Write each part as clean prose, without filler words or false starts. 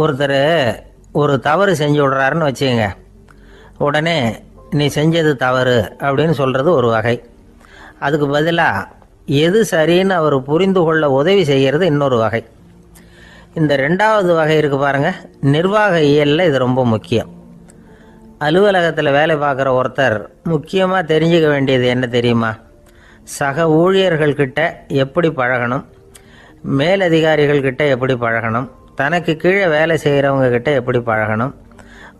ஒருத்தர் ஒரு தவறு செஞ்சு விடுறாருன்னு வச்சுக்கோங்க. உடனே நீ செஞ்சது தவறு அப்படின்னு சொல்கிறது ஒரு வகை. அதுக்கு பதிலாக எது சரின்னு அவர் புரிந்து கொள்ள உதவி செய்கிறது இன்னொரு வகை. இந்த ரெண்டாவது வகை இருக்குது பாருங்கள், நிர்வாக இயலில் இது ரொம்ப முக்கியம். அலுவலகத்தில் வேலை பார்க்குற ஒருத்தர் முக்கியமாக தெரிஞ்சுக்க வேண்டியது என்ன தெரியுமா? சக ஊழியர்கள்கிட்ட எப்படி பழகணும், மேலதிகாரிகள்கிட்ட எப்படி பழகணும், தனக்கு கீழே வேலை செய்கிறவங்கக்கிட்ட எப்படி பழகணும்,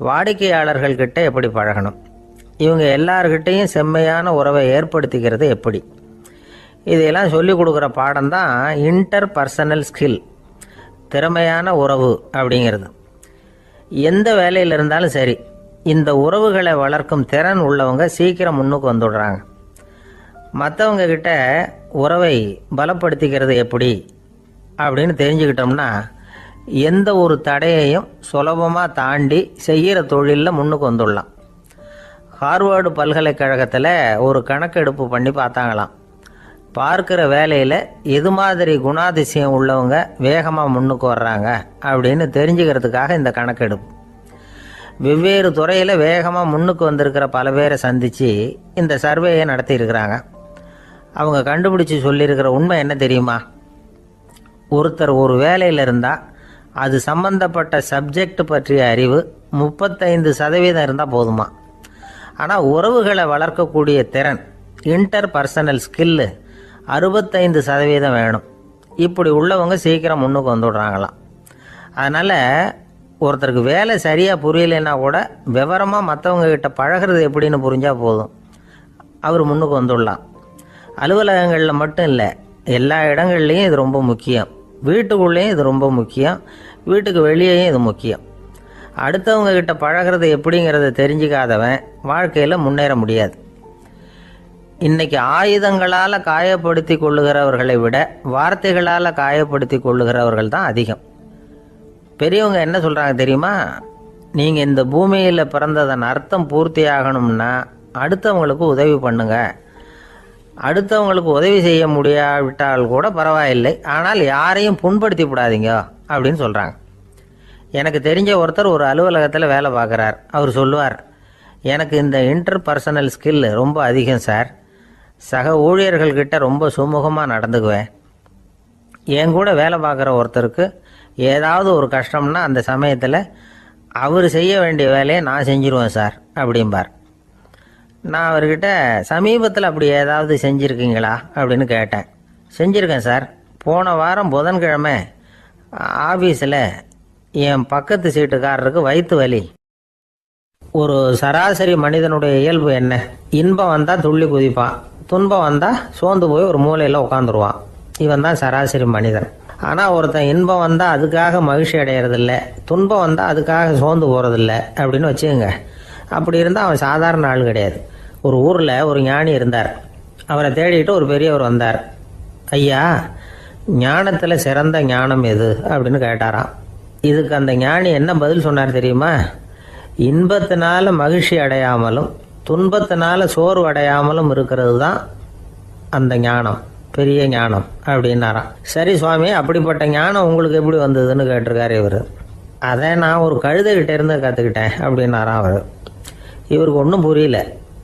வாடிக்கையாளர்கள்கிட்ட எப்படி பழகணும், இவங்க எல்லார்கிட்டையும் செம்மையான உறவை ஏற்படுத்திக்கிறது எப்படி. இதையெல்லாம் சொல்லிக் கொடுக்குற பாடம் தான் இன்டர் பர்சனல் ஸ்கில், திறமையான உறவு அப்படிங்கிறது. எந்த வேலையில் இருந்தாலும் சரி, இந்த உறவுகளை வளர்க்கும் திறன் உள்ளவங்க சீக்கிரம் முன்னுக்கு வந்துடுறாங்க. மற்றவங்க கிட்ட உறவை பலப்படுத்திக்கிறது எப்படி அப்படின்னு தெரிஞ்சுக்கிட்டோம்னா எந்த ஒரு தடையையும் சுலபமாக தாண்டி செய்கிற தொழிலில் முன்னுக்கு வந்துடலாம். ஹார்வர்டு பல்கலைக்கழகத்தில் ஒரு கணக்கெடுப்பு பண்ணி பார்த்தாங்களாம். பார்க்குற வேலையில் எது மாதிரி குணாதிசயம் உள்ளவங்க வேகமாக முன்னுக்கு வர்றாங்க அப்படின்னு தெரிஞ்சுக்கிறதுக்காக இந்த கணக்கெடுப்பு. வெவ்வேறு துறையில் வேகமாக முன்னுக்கு வந்திருக்கிற பல பேரை சந்தித்து இந்த சர்வேயை நடத்தியிருக்கிறாங்க. அவங்க கண்டுபிடிச்சி சொல்லியிருக்கிற உண்மை என்ன தெரியுமா? ஒருத்தர் ஒரு வேலையில் இருந்தால் அது சம்பந்தப்பட்ட சப்ஜெக்ட் பற்றிய அறிவு 35% இருந்தால் போதுமா. ஆனால் உறவுகளை வளர்க்கக்கூடிய திறன், இன்டர் பர்சனல் ஸ்கில்லு 65% வேணும். இப்படி உள்ளவங்க சீக்கிரம் முன்னுக்கு வந்துடுறாங்களாம். அதனால் ஒருத்தருக்கு வேலை சரியாக புரியலைன்னா கூட விவரமாக மற்றவங்கக்கிட்ட பழகிறது எப்படின்னு புரிஞ்சால் போதும், அவர் முன்னுக்கு வந்துடலாம். அலுவலகங்களில் மட்டும் இல்லை, எல்லா இடங்கள்லையும் இது ரொம்ப முக்கியம். வீட்டுக்குள்ளேயும் இது ரொம்ப முக்கியம், வீட்டுக்கு வெளியேயும் இது முக்கியம். அடுத்தவங்கக்கிட்ட பழகிறது எப்படிங்கிறத தெரிஞ்சிக்காதவன் வாழ்க்கையில் முன்னேற முடியாது. இன்றைக்கி ஆயுதங்களால் காயப்படுத்தி கொள்ளுகிறவர்களை விட வார்த்தைகளால் காயப்படுத்தி கொள்ளுகிறவர்கள் தான் அதிகம். பெரியவங்க என்ன சொல்கிறாங்க தெரியுமா? நீங்கள் இந்த பூமியில் பிறந்ததன் அர்த்தம் பூர்த்தி ஆகணும்னா அடுத்தவங்களுக்கு உதவி பண்ணுங்க. அடுத்தவங்களுக்கு உதவி செய்ய முடியாவிட்டால் கூட பரவாயில்லை, ஆனால் யாரையும் புண்படுத்தி விடாதீங்க அப்படின்னு சொல்கிறாங்க. எனக்கு தெரிஞ்ச ஒருத்தர் ஒரு அலுவலகத்தில் வேலை பார்க்குறார். அவர் சொல்லுவார், எனக்கு இந்த இன்டர் பர்சனல் ஸ்கில் ரொம்ப அதிகம் சார். சக ஊழியர்கள்கிட்ட ரொம்ப சுமூகமாக நடந்துக்குவேன். என் கூட வேலை பார்க்குற ஒருத்தருக்கு ஏதாவது ஒரு கஷ்டம்னா அந்த சமயத்தில் அவர் செய்ய வேண்டிய வேலையை நான் செஞ்சிருவேன் சார் அப்படிம்பார். நான் அவர்கிட்ட சமீபத்தில் அப்படி ஏதாவது செஞ்சுருக்கீங்களா அப்படின்னு கேட்டேன். செஞ்சுருக்கேன் சார். போன வாரம் புதன்கிழமை ஆஃபீஸில் என் பக்கத்து சீட்டுக்காரருக்கு வயிற்று வலி. ஒரு சராசரி மனிதனுடைய இயல்பு என்ன? இன்பம் வந்தால் துள்ளி குதிப்பான், துன்பம் வந்தால் சோர்ந்து போய் ஒரு மூலையில் உட்காந்துருவான். இவன் தான் சராசரி மனிதன். ஆனால் ஒருத்தன் இன்பம் வந்தால் அதுக்காக மகிழ்ச்சி அடையிறதில்ல, துன்பம் வந்தால் அதுக்காக சோர்ந்து போகிறதில்ல அப்படின்னு வச்சுக்கோங்க. அப்படி இருந்தால் அவன் சாதாரண ஆள் கிடையாது. ஒரு ஊரில் ஒரு ஞானி இருந்தார். அவரை தேடிட்டு ஒரு பெரியவர் வந்தார். ஐயா, ஞானத்தில் சிறந்த ஞானம் எது அப்படின்னு கேட்டாராம். இதுக்கு அந்த ஞானி என்ன பதில் சொன்னார் தெரியுமா? இன்பத்தினால மகிழ்ச்சி அடையாமலும் துன்பத்தினால சோர்வு அடையாமலும் இருக்கிறது தான் அந்த ஞானம், பெரிய ஞானம் அப்படின்னாராம். சரி சுவாமி, அப்படிப்பட்ட ஞானம் உங்களுக்கு எப்படி வந்ததுன்னு கேட்டிருக்காரு இவர். அதை நான் ஒரு கழுதைகிட்ட இருந்து கற்றுக்கிட்டேன் அப்படின்னாராம் அவர். இவருக்கு ஒன்றும் புரியல,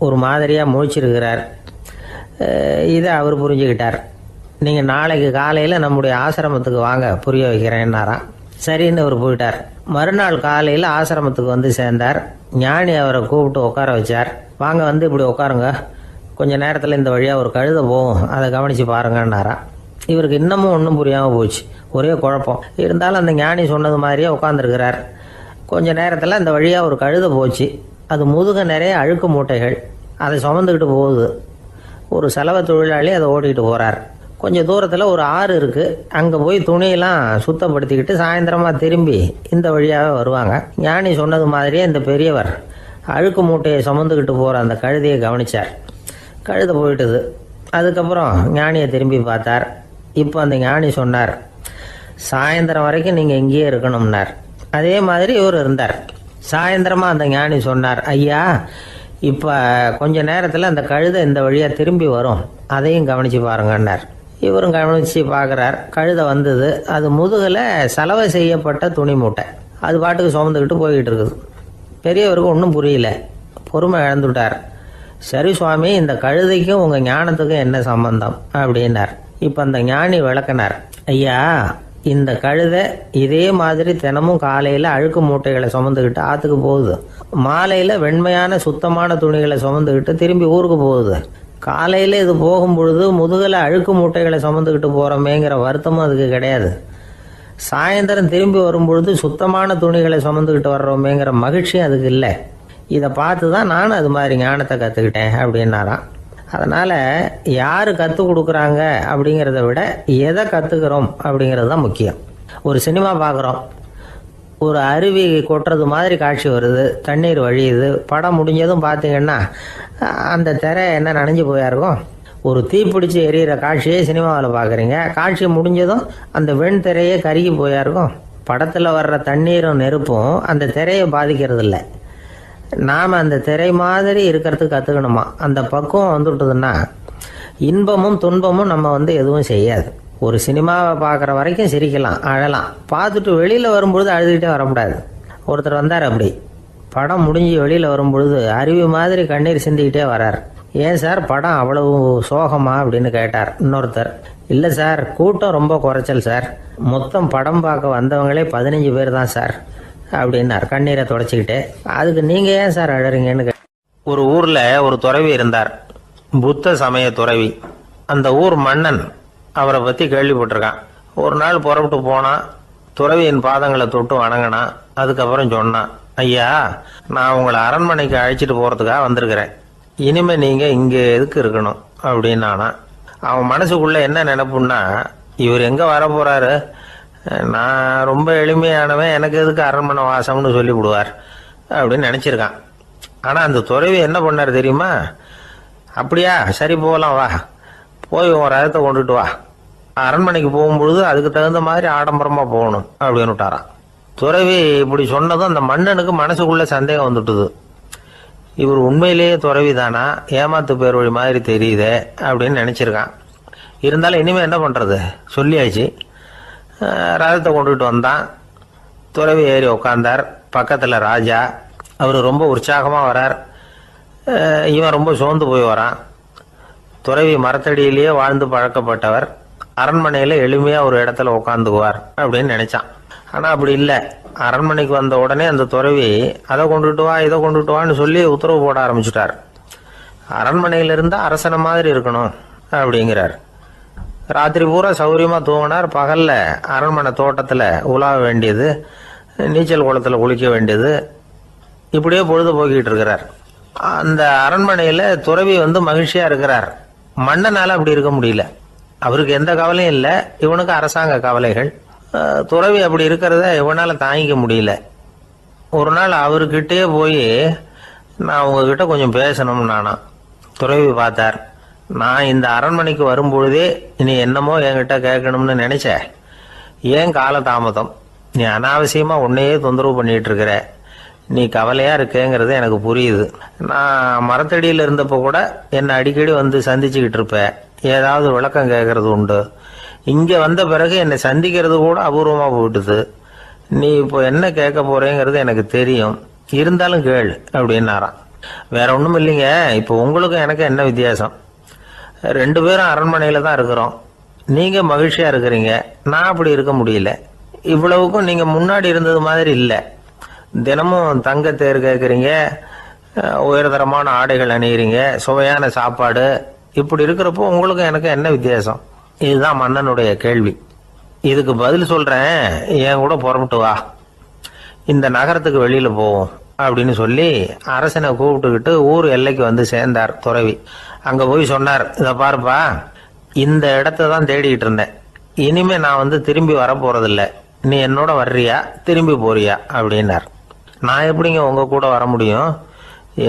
ஒரு மாதிரியாக முழிச்சிருக்கிறார். இதை அவர் புரிஞ்சுக்கிட்டார். நீங்கள் நாளைக்கு காலையில் நம்முடைய ஆசிரமத்துக்கு வாங்க, புரிய வைக்கிறேன்னாராம். சரின்னு அவர் போயிட்டார். மறுநாள் காலையில் ஆசிரமத்துக்கு வந்து சேர்ந்தார். ஞானி அவரை கூப்பிட்டு உட்கார வச்சார். வாங்க, வந்து இப்படி உட்காருங்க, கொஞ்சம் நேரத்தில் இந்த வழியாக ஒரு கழுதை போகும், அதை கவனித்து பாருங்கன்னாராம். இவருக்கு இன்னமும் ஒன்றும் புரியாமல் போச்சு, ஒரே குழப்பம். இருந்தாலும் அந்த ஞானி சொன்னது மாதிரியே உட்காந்துருக்கிறார். கொஞ்சம் நேரத்தில் அந்த வழியாக ஒரு கழுதை போச்சு. அது முதுக நிறைய அழுக்கு மூட்டைகள், அதை சுமந்துக்கிட்டு போகுது. ஒரு செலவு தொழிலாளி அதை ஓட்டிகிட்டு போகிறார். கொஞ்சம் தூரத்தில் ஒரு ஆறு இருக்குது. அங்கே போய் துணியெல்லாம் சுத்தப்படுத்திக்கிட்டு சாயந்தரமாக திரும்பி இந்த வழியாக வருவாங்க. ஞானி சொன்னது மாதிரியே இந்த பெரியவர் அழுக்கு மூட்டையை சுமந்துக்கிட்டு போகிற அந்த கழுதையை கவனித்தார். கழுதை போயிட்டுது. அதுக்கப்புறம் ஞானியை திரும்பி பார்த்தார். இப்போ அந்த ஞானி சொன்னார், சாயந்தரம் வரைக்கும் நீங்கள் இங்கேயே இருக்கணும்னார். அதே மாதிரி இவர் இருந்தார். சாயந்தரமாக அந்த ஞானி சொன்னார், ஐயா, இப்போ கொஞ்ச நேரத்தில் அந்த கழுதை இந்த வழியாக திரும்பி வரும், அதையும் கவனித்து பாருங்கன்னார். இவரும் கவனித்து பார்க்குறார். கழுதை வந்தது. அது முதுகில் சலவை செய்யப்பட்ட துணி மூட்டை. அது பாட்டுக்கு சுமந்துக்கிட்டு போய்கிட்டு இருக்குது. பெரியவருக்கு ஒன்றும் புரியல, பொறுமை இழந்துட்டார். சரி சுவாமி, இந்த கழுதைக்கும் உங்கள் ஞானத்துக்கும் என்ன சம்பந்தம் அப்படின்னார். இப்போ அந்த ஞானி விளக்கினார். ஐயா, இந்த கழுதை இதே மாதிரி தினமும் காலையில் அழுக்கு மூட்டைகளை சுமந்துக்கிட்டு ஆற்றுக்கு போகுது, மாலையில் வெண்மையான சுத்தமான துணிகளை சுமந்துக்கிட்டு திரும்பி ஊருக்கு போகுது. காலையில் இது போகும் பொழுது முதுகில் அழுக்கு மூட்டைகளை சுமந்துக்கிட்டு போகிறோமேங்கிற வருத்தமும் அதுக்கு கிடையாது. சாயந்தரம் திரும்பி வரும்பொழுது சுத்தமான துணிகளை சுமந்துக்கிட்டு வர்றோமேங்கிற மகிழ்ச்சியும் அதுக்கு இல்லை. இதை பார்த்து தான் நானும் அது மாதிரி ஞானத்தை கற்றுக்கிட்டேன் அப்படின்னாராம். அதனால் யார் கற்றுக் கொடுக்குறாங்க அப்படிங்கிறத விட எதை கற்றுக்கிறோம் அப்படிங்கிறது தான் முக்கியம். ஒரு சினிமா பார்க்குறோம், ஒரு அருவி கொட்டுறது மாதிரி காட்சி வருது, தண்ணீர் வழியுது. படம் முடிஞ்சதும் பார்த்தீங்கன்னா அந்த திரை என்ன நனைஞ்சு போயா இருக்கும். ஒரு தீப்பிடிச்சு எரியிற காட்சியே சினிமாவில் பார்க்குறீங்க, காட்சி முடிஞ்சதும் அந்த வெண் திரையே கருகி போயா இருக்கும். படத்தில் வர்ற தண்ணீரும் நெருப்பும் அந்த திரையை பாதிக்கிறது இல்லை. நாம் அந்த திரை மாதிரி இருக்கிறதுக்கு கற்றுக்கணுமா. அந்த பக்குவம் வந்துவிட்டதுன்னா இன்பமும் துன்பமும் நம்ம எதுவும் செய்யாது. ஒரு சினிமாவை பார்க்குற வரைக்கும் சிரிக்கலாம், அழலாம். பார்த்துட்டு வெளியில் வரும்பொழுது அழுதுகிட்டே வரக்கூடாது. ஒருத்தர் வந்தார், அப்படி படம் முடிஞ்சு வெளியில் வரும்பொழுது அருவி மாதிரி கண்ணீர் சிந்திக்கிட்டே வரார். ஏன் சார் படம் அவ்வளவு சோகமா அப்படின்னு கேட்டார். இன்னொருத்தர், இல்லை சார், கூட்டம் ரொம்ப குறைச்சல் சார், மொத்தம் படம் பார்க்க வந்தவங்களே 15 பேர் தான் சார் அப்படின்னார் கண்ணீரை தொடச்சிக்கிட்டே. அதுக்கு நீங்கள் ஏன் சார் அழறீங்கன்னு ஒரு ஊரில் ஒரு துறவி இருந்தார், புத்த சமய துறவி. அந்த ஊர் மன்னன் அவரை பற்றி கேள்விப்பட்டிருக்கான். ஒரு நாள் புறப்பட்டு போனான், துறவியின் பாதங்களை தொட்டு வணங்கினான். அதுக்கப்புறம் சொன்னான், ஐயா, நான் உங்களை அரண்மனைக்கு அழைச்சிட்டு போகிறதுக்காக வந்திருக்கிறேன், இனிமேல் நீங்கள் இங்கே எதுக்கு இருக்கணும் அப்படின்னானா. அவன் மனசுக்குள்ளே என்ன நினைப்புன்னா, இவர் எங்கே வர போகிறாரு, நான் ரொம்ப எளிமையானவன், எனக்கு எதுக்கு அரண்மனை வாசம்னு சொல்லி விடுவார் அப்படின்னு நினச்சிருக்கான். ஆனால் அந்த துறவி என்ன பண்ணார் தெரியுமா? அப்படியா, சரி போகலாம், வா, போய் உன் ரதத்தை கொண்டுட்டு வா, அரண்மனைக்கு போகும்பொழுது அதுக்கு தகுந்த மாதிரி ஆடம்பரமாக போகணும் அப்படின்னு விட்டாரான். துறவி இப்படி சொன்னதும் அந்த மன்னனுக்கு மனசுக்குள்ளே சந்தேகம் வந்துட்டுது. இவர் உண்மையிலேயே துறவி தானா, ஏமாத்து பேர் வழி மாதிரி தெரியுதே அப்படின்னு நினச்சிருக்கான். இருந்தாலும் இனிமேல் என்ன பண்ணுறது, சொல்லியாச்சு. ரதத்தை கொண்டுகிட்டு வந்தான். துறவி ஏறி உட்காந்தார். பக்கத்தில் ராஜா, அவர் ரொம்ப உற்சாகமாக வரார், இவன் ரொம்ப சோர்ந்து போய் வரான். துறவி மரத்தடியிலேயே வாழ்ந்து பழக்கப்பட்டவர், அரண்மனையில் எளிமையாக ஒரு இடத்துல உட்காந்துக்குவார் அப்படின்னு நினைச்சான். ஆனால் அப்படி இல்லை. அரண்மனைக்கு வந்த உடனே அந்த துறவி அதை கொண்டுட்டு வா, இதை கொண்டுட்டு வான்னு சொல்லி உத்தரவு போட ஆரம்பிச்சுட்டார். அரண்மனையில் இருந்தால் அரசனை மாதிரி இருக்கணும் அப்படிங்கிறார். ராத்திரி பூரா சௌரியமாக தூங்கினார். பகலில் அரண்மனை தோட்டத்தில் உலாவ வேண்டியது, நீச்சல் குளத்தில் குளிக்க வேண்டியது, இப்படியே பொழுது போக்கிட்டு இருக்கிறார். அந்த அரண்மனையில் துறவி மகிழ்ச்சியாக இருக்கிறார். மன்னனால் அப்படி இருக்க முடியல. அவருக்கு எந்த கவலையும் இல்லை, இவனுக்கு அரசாங்க கவலைகள். துறவி அப்படி இருக்கிறத இவனால் தாங்கிக்க முடியல. ஒரு நாள் அவர்கிட்டே போய், நான் உங்ககிட்ட கொஞ்சம் பேசணும் நானா. துறவி பார்த்தார். நான் இந்த அரண்மனைக்கு வரும்பொழுதே நீ என்னமோ என்கிட்ட கேட்கணும்னு நினைச்ச, ஏன் கால தாமதம், நீ அனாவசியமாக உன்னையே தொந்தரவு பண்ணிட்டு இருக்கிற, நீ கவலையாக இருக்கேங்கிறது எனக்கு புரியுது. நான் மரத்தடியில் இருந்தப்போ கூட என்னை அடிக்கடி சந்திச்சுக்கிட்டு இருப்பேன், ஏதாவது விளக்கம் கேட்கறது உண்டு. இங்கே வந்த பிறகு என்னை சந்திக்கிறது கூட அபூர்வமாக போயிட்டுது. நீ இப்போ என்ன கேட்க போறேங்கிறது எனக்கு தெரியும், இருந்தாலும் கேளு அப்படின்னாராம். வேற ஒன்றும் இல்லைங்க, இப்போ உங்களுக்கும் எனக்கு என்ன வித்தியாசம், 2 பேரும் அரண்மனையில் தான் இருக்கிறோம். நீங்கள் மகிழ்ச்சியாக இருக்கிறீங்க, நான் அப்படி இருக்க முடியல. இவ்வளவுக்கும் நீங்கள் முன்னாடி இருந்தது மாதிரி இல்லை. தினமும் தங்கத்தேர் கேட்குறீங்க, உயர்தரமான ஆடைகள் அணிகிறீங்க, சுவையான சாப்பாடு. இப்படி இருக்கிறப்போ உங்களுக்கும் எனக்கு என்ன வித்தியாசம்? இதுதான் மன்னனுடைய கேள்வி. இதுக்கு பதில் சொல்கிறேன், என் கூட புறப்பட்டு வா, இந்த நகரத்துக்கு வெளியில் போவோம் அப்படின்னு சொல்லி அரசனை கூப்பிட்டுக்கிட்டு ஊர் எல்லைக்கு சேர்ந்தார் துறவி. அங்கே போய் சொன்னார், இதை பாருப்பா, இந்த இடத்த தான் தேடிக்கிட்டு இருந்தேன், இனிமே நான் திரும்பி வரப்போறதில்ல, நீ என்னோட வர்றியா திரும்பி போறியா அப்படின்னார். நான் எப்படிங்க உங்கள் கூட வர முடியும்,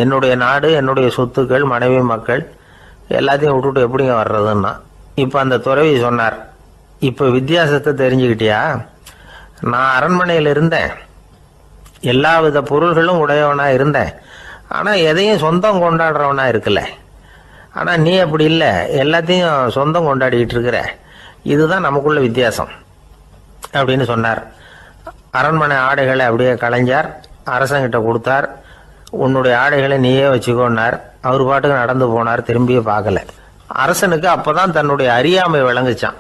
என்னுடைய நாடு, என்னுடைய சொத்துக்கள், மனைவி மக்கள் எல்லாத்தையும் விட்டுட்டு எப்படிங்க வர்றதுன்னா. இப்போ அந்த துறவி சொன்னார், இப்போ வித்தியாசத்தை தெரிஞ்சுக்கிட்டியா, நான் அரண்மனையில் இருந்தேன், எல்லா வித பொருள்களும் உடையவனா இருந்தேன், ஆனால் எதையும் சொந்தம் கொண்டாடுறவனா இருக்கல. ஆனால் நீ அப்படி இல்லை, எல்லாத்தையும் சொந்தம் கொண்டாடிக்கிட்டு இருக்கிற, இதுதான் நமக்குள்ள வித்தியாசம் அப்படின்னு சொன்னார். அரண்மனை ஆடைகளை அப்படியே கலைஞர் அரசங்கிட்ட கொடுத்தார். உன்னுடைய ஆடைகளை நீயே வச்சுக்கோன்னார். அவர் பாட்டுக்கு நடந்து போனார், திரும்பியே பார்க்கல. அரசனுக்கு அப்பதான் தன்னுடைய அறியாமை விளங்குச்சான்.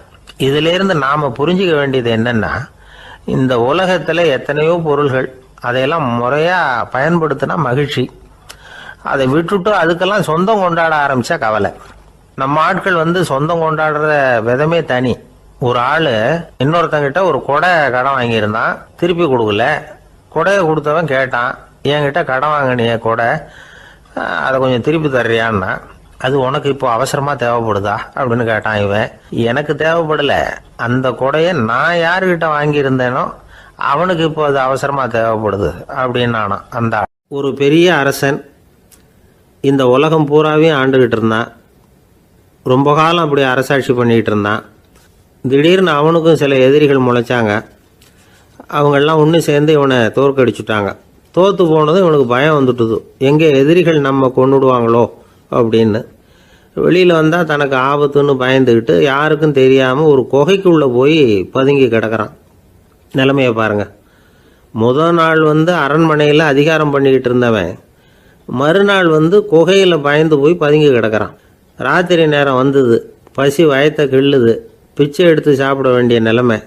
இதுல இருந்து நாம புரிஞ்சுக்க வேண்டியது என்னன்னா, இந்த உலகத்துல எத்தனையோ பொருள்கள், அதையெல்லாம் முறையா பயன்படுத்தினா மகிழ்ச்சி. அதை விட்டுட்டு அதுக்கெல்லாம் சொந்தம் கொண்டாட ஆரம்பிச்சா கவலை. நம்ம ஆட்கள் சொந்தம் கொண்டாடுற விதமே தனி. ஒரு ஆளு இன்னொருத்தங்கிட்ட ஒரு கொடை கடன் வாங்கியிருந்தான், திருப்பி கொடுக்கல. கொடையை கொடுத்தவன் கேட்டான், என்கிட்ட கடன் வாங்கினிய கொடை, அதை கொஞ்சம் திருப்பி தர்றியான்னா. அது உனக்கு இப்போ அவசரமா தேவைப்படுதா அப்படின்னு கேட்டான் இவன். எனக்கு தேவைப்படல, அந்த கொடையை நான் யாருக்கிட்ட வாங்கியிருந்தேனோ அவனுக்கு இப்போ அது அவசரமா தேவைப்படுது அப்படின்னானா அந்த ஆள். ஒரு பெரிய அரசன் இந்த உலகம் பூராவையும் ஆண்டுகிட்டு இருந்தான். ரொம்ப காலம் அப்படி அரசாட்சி பண்ணிகிட்டு இருந்தான். திடீர்னு அவனுக்கும் சில எதிரிகள் முளைச்சாங்க. அவங்கெல்லாம் ஒன்று சேர்ந்து இவனை தோற்கடிச்சுட்டாங்க. தோற்று போனதும் இவனுக்கு பயம் வந்துட்டுது, எங்கே எதிரிகள் நம்ம கொண்டுடுவாங்களோ அப்படின்னு. வெளியில் வந்தால் தனக்கு ஆபத்துன்னு பயந்துக்கிட்டு யாருக்கும் தெரியாமல் ஒரு குகைக்குள்ளே போய் பதுங்கி கிடக்கிறான். நிலைமையை பாருங்கள். முதல் நாள் அரண்மனையில் அதிகாரம் பண்ணிக்கிட்டு இருந்தவன் மறுநாள் குகையில் பயந்து போய் பதுங்கி கிடக்கிறான். ராத்திரி நேரம் வந்தது, பசி வயத்தை கிள்ளுது, பிச்சை எடுத்து சாப்பிட வேண்டிய நிலைமை.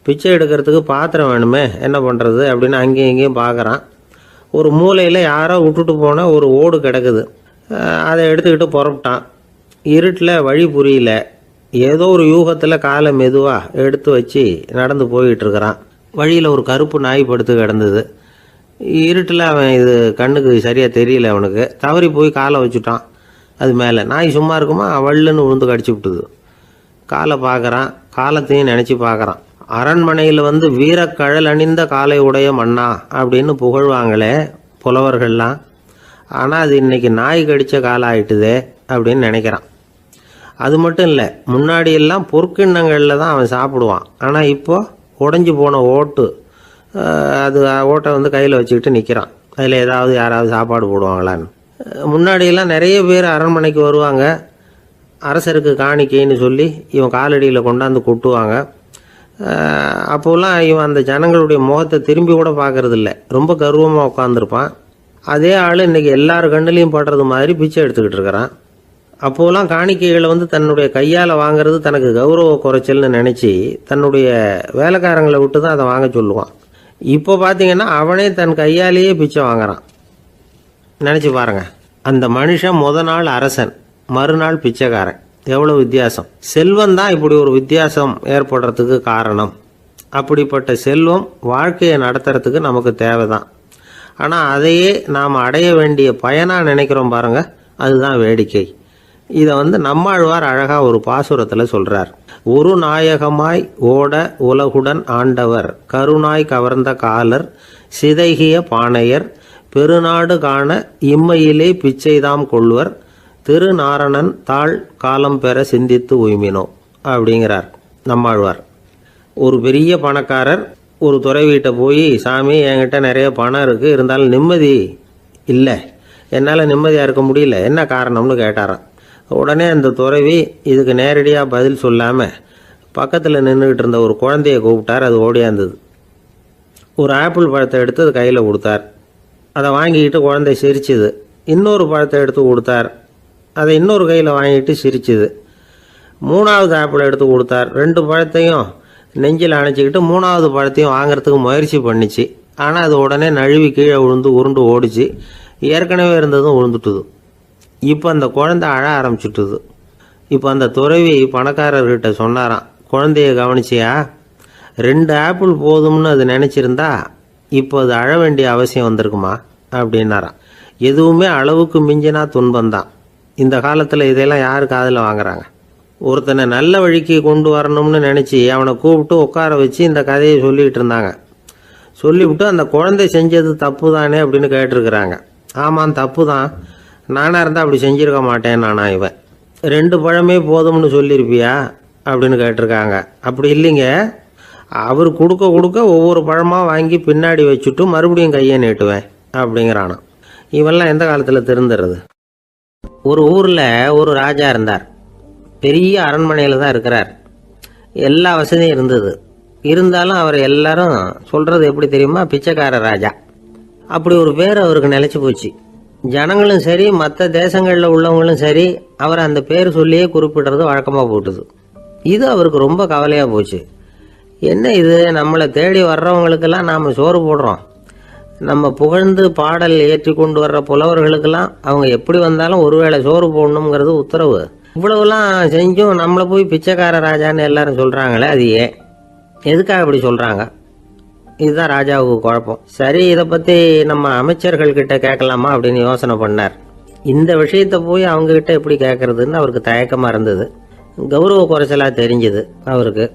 பிச்சை எடுக்கிறதுக்கு பாத்திரம் வேணுமே, என்ன பண்ணுறது அப்படின்னு அங்கேயும் இங்கேயும் பார்க்குறான். ஒரு மூலையில் யாரோ விட்டுட்டு போன ஒரு ஓடு கிடக்குது. அதை எடுத்துக்கிட்டு புறப்பட்டான். இருட்டில் வழி புரியல. ஏதோ ஒரு யூகத்தில் காலை மெதுவாக எடுத்து வச்சு நடந்து போயிட்டுருக்கிறான். வழியில் ஒரு கருப்பு நாய் படுத்து கிடந்தது. இருட்டில் அவன் இது கண்ணுக்கு சரியாக தெரியல. அவனுக்கு தவறி போய் காலை வச்சுட்டான் அது மேலே. நாய் சும்மா இருக்குமா, வள்ளுன்னு விழுந்து கடிச்சு விட்டுது. காலை பார்க்குறான், காலத்தையும் நினச்சி பார்க்குறான். அரண்மனையில் வீரக்கழல் அணிந்த காலை உடைய மன்னா அப்படின்னு புகழ்வாங்களே புலவர்கள்லாம். ஆனால் அது இன்னைக்கு நாய் கடித்த காலம் ஆயிட்டுதே அப்படின்னு நினைக்கிறான். அது மட்டும் இல்லை, முன்னாடியெல்லாம் பொற்கிண்ணங்களில் தான் அவன் சாப்பிடுவான். ஆனால் இப்போது உடஞ்சி போன ஓட்டு, அது ஓட்டை கையில் வச்சுக்கிட்டு நிற்கிறான். அதில் ஏதாவது யாராவது சாப்பாடு போடுவாங்களான்னு. முன்னாடியெல்லாம் நிறைய பேர் அரண்மனைக்கு வருவாங்க. அரசருக்கு காணிக்கைன்னு சொல்லி இவன் காலடியில் கொண்டாந்து கொட்டுவாங்க. அப்போலாம் இவன் அந்த ஜனங்களுடைய முகத்தை திரும்பி கூட பார்க்கறதில்ல, ரொம்ப கர்வமாக உட்காந்துருப்பான். அதே ஆள் இன்றைக்கி எல்லார் கண்ணிலையும் படுறது மாதிரி பிச்சை எடுத்துக்கிட்டு இருக்கிறான். அப்போலாம் காணிக்கைகளை தன்னுடைய கையால் வாங்கிறது தனக்கு கௌரவ குறைச்சல்னு நினச்சி தன்னுடைய வேலைக்காரங்களை விட்டு தான் அதை வாங்க சொல்லுவான். இப்போ பார்த்தீங்கன்னா அவனே தன் கையாலேயே பிச்சை வாங்குறான். நினச்சி பாருங்க, அந்த மனுஷன் நாள் அரசன், மறுநாள் பிச்சைக்காரன். எவ்வளோ வித்தியாசம்! செல்வம் தான் இப்படி ஒரு வித்தியாசம் ஏற்படுறதுக்கு காரணம். அப்படிப்பட்ட செல்வம் வாழ்க்கையை நடத்துறதுக்கு நமக்கு தேவைதான். ஆனால் அதையே நாம் அடைய வேண்டிய பயனாக நினைக்கிறோம் பாருங்க, அதுதான் வேடிக்கை. இதை நம்மாழ்வார் அழகாக ஒரு பாசுரத்தில் சொல்கிறார். ஒரு நாயகமாய் ஓட உலகுடன் ஆண்டவர், கருணாய் கவர்ந்த காலர், சிதைகிய பானையர், பெருநாடு காண இம்மையிலே பிச்சைதாம் கொள்வர், திருநாரணன் தாழ் காலம் பெற சிந்தித்து உய்மினோ அப்படிங்கிறார் நம்மாழ்வார். ஒரு பெரிய பணக்காரர் ஒரு துறவிகிட்ட போய், சாமி என்கிட்ட நிறைய பணம் இருக்குது, இருந்தாலும் நிம்மதி இல்லை, என்னால் நிம்மதியாக இருக்க முடியல, என்ன காரணம்னு கேட்டாராம். உடனே அந்த துறவி இதுக்கு நேரடியாக பதில் சொல்லாமல் பக்கத்தில் நின்றுக்கிட்டு இருந்த ஒரு குழந்தைய கூப்பிட்டார். அது ஓடியாந்தது. ஒரு ஆப்பிள் பழத்தை எடுத்து அது கையில் கொடுத்தார். அதை வாங்கிக்கிட்டு குழந்தை சிரிச்சுது. இன்னொரு பழத்தை எடுத்து கொடுத்தார். அதை இன்னொரு கையில் வாங்கிட்டு சிரிச்சுது. மூணாவது ஆப்பிள் எடுத்து கொடுத்தார். 2 பழத்தையும் நெஞ்சில் அணைச்சிக்கிட்டு 3வது பழத்தையும் வாங்கிறதுக்கு முயற்சி பண்ணிச்சு. ஆனால் அது உடனே நழுவி கீழே விழுந்து உருண்டு ஓடிச்சு. ஏற்கனவே இருந்ததும் விழுந்துட்டுது. இப்போ அந்த குழந்தை அழ ஆரம்பிச்சுட்டுது. இப்போ அந்த துறவி பணக்காரர்கிட்ட சொன்னாராம், குழந்தைய கவனிச்சியா, 2 ஆப்பிள் போதும்னு அது நினச்சிருந்தா இப்போ அது அழ வேண்டிய அவசியம் வந்திருக்குமா அப்படின்னாராம். எதுவுமே அளவுக்கு மிஞ்சினா துன்பந்தான். இந்த காலத்தில் இதெல்லாம் யார் காதில் வாங்குறாங்க? ஒருத்தனை நல்ல வழிக்கு கொண்டு வரணும்னு நினச்சி அவனை கூப்பிட்டு உட்கார வச்சு இந்த கதையை சொல்லிகிட்டு இருந்தாங்க. சொல்லிவிட்டு அந்த குழந்தை செஞ்சது தப்பு தானே அப்படின்னு கேட்டிருக்கிறாங்க. ஆமாம், தப்பு தான், நானாக இருந்தால் அப்படி செஞ்சுருக்க மாட்டேன் நானா இவன். 2 பழமே போதும்னு சொல்லியிருப்பியா அப்படின்னு கேட்டிருக்காங்க. அப்படி இல்லைங்க, அவர் கொடுக்க கொடுக்க ஒவ்வொரு பழமாக வாங்கி பின்னாடி வச்சுட்டு மறுபடியும் கையை நீட்டுவேன் அப்படிங்கிறானா. இவெல்லாம் எந்த காலத்தில் திருந்துறது? ஒரு ஊரில் ஒரு ராஜா இருந்தார். பெரிய அரண்மனையில் தான் இருக்கிறார். எல்லா வசதியும் இருந்தது. இருந்தாலும் அவர் எல்லாரும் சொல்றது எப்படி தெரியுமா, பிச்சைக்கார ராஜா. அப்படி ஒரு பேர் அவருக்கு நிலைச்சு போச்சு. ஜனங்களும் சரி, மற்ற தேசங்களில் உள்ளவங்களும் சரி, அவர் அந்த பேர் சொல்லியே குறிப்பிடுறது வழக்கமாக போட்டுது. இது அவருக்கு ரொம்ப கவலையாக போச்சு. என்ன இது, நம்மளை தேடி வர்றவங்களுக்கெல்லாம் நாம் சோறு போடுறோம், நம்ம புகழ்ந்து பாடல் ஏற்றி கொண்டு வர்ற புலவர்களுக்கெல்லாம் அவங்க எப்படி வந்தாலும் ஒருவேளை சோறு போடணுங்கிறது உத்தரவு. இவ்வளவுலாம் செஞ்சும் நம்மளை போய் பிச்சைக்கார ராஜான்னு எல்லாரும் சொல்கிறாங்களே, அது ஏன், எதுக்காக இப்படி சொல்கிறாங்க? இதுதான் ராஜாவுக்கு குழப்பம். சரி, இதை பற்றி நம்ம அமைச்சர்கள் கிட்ட கேட்கலாமா அப்படின்னு யோசனை பண்ணார். இந்த விஷயத்தை போய் அவங்ககிட்ட எப்படி கேட்கறதுன்னு அவருக்கு தயக்கமாக இருந்தது. கௌரவ குறைச்சலாக தெரிஞ்சுது அவருக்கு.